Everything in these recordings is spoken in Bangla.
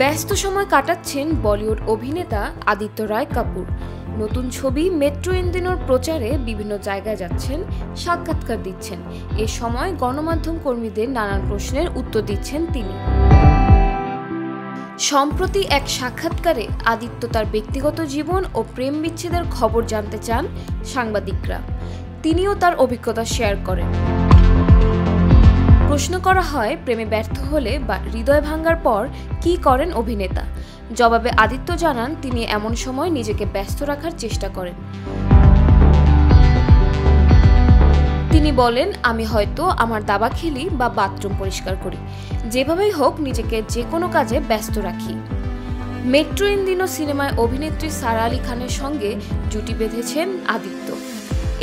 ব্যস্ত সময় কাটাচ্ছেন বলিউড অভিনেতা আদিত্য রায় কাপুর। নতুন ছবি মেট্রো ইন্দিনোর প্রচারে বিভিন্ন জায়গায় যাচ্ছেন, সাক্ষাৎকার দিচ্ছেন। এ সময় গণমাধ্যম কর্মীদের নানান প্রশ্নের উত্তর দিচ্ছেন তিনি। সম্প্রতি এক সাক্ষাৎকারে আদিত্য তার ব্যক্তিগত জীবন ও প্রেম বিচ্ছেদের খবর জানতে চান সাংবাদিকরা। তিনিও তার অভিজ্ঞতা শেয়ার করেন। প্রশ্ন করা হয়, প্রেমে ব্যর্থ হলে বা হৃদয় ভাঙার পর কী করেন অভিনেতা? জবাবে আদিত্য জানান, তিনি এমন সময় নিজেকে ব্যস্ত রাখার চেষ্টা করেন। তিনি বলেন, আমি হয়তো আমার দাবা খেলি বা বাথরুম পরিষ্কার করি, যেভাবেই হোক নিজেকে যে কোনো কাজে ব্যস্ত রাখি। মেট্রো ইন্দিনো সিনেমায় অভিনেত্রী সারা আলি খানের সঙ্গে জুটি বেঁধেছেন আদিত্য।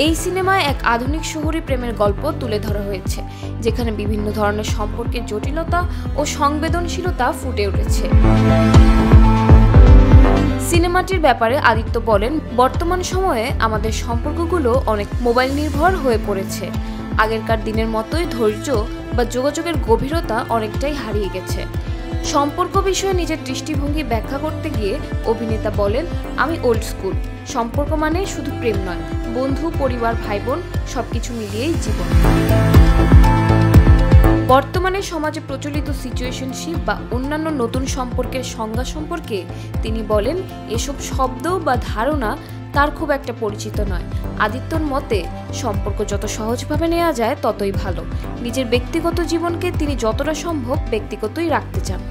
এই সিনেমায় এক আধুনিক শহুরে প্রেমের গল্প তুলে ধরা হয়েছে, যেখানে বিভিন্ন ধরনের সম্পর্কের জটিলতা ও সংবেদনশীলতা ফুটে উঠেছে। সিনেমাটির ব্যাপারে আদিত্য বলেন, বর্তমান সময়ে আমাদের সম্পর্কগুলো অনেক মোবাইল নির্ভর হয়ে পড়েছে। আগেরকার দিনের মতোই ধৈর্য বা যোগাযোগের গভীরতা অনেকটাই হারিয়ে গেছে। সম্পর্ক বিষয়ে নিজের দৃষ্টিভঙ্গি ব্যাখ্যা করতে গিয়ে অভিনেতা বলেন, আমি ওল্ড স্কুল। সম্পর্ক মানে শুধু প্রেম নয়, বন্ধু, পরিবার, ভাই বোন সবকিছু মিলিয়েই জীবন। বর্তমানে সমাজে প্রচলিত সিচুয়েশনশিপ বা অন্যান্য নতুন সম্পর্কের সংজ্ঞা সম্পর্কে তিনি বলেন, এসব শব্দ বা ধারণা তার খুব একটা পরিচিত নয়। আদিত্যর মতে, সম্পর্ক যত সহজভাবে নেওয়া যায় ততই ভালো। নিজের ব্যক্তিগত জীবনকে তিনি যতটা সম্ভব ব্যক্তিগতই রাখতে চান।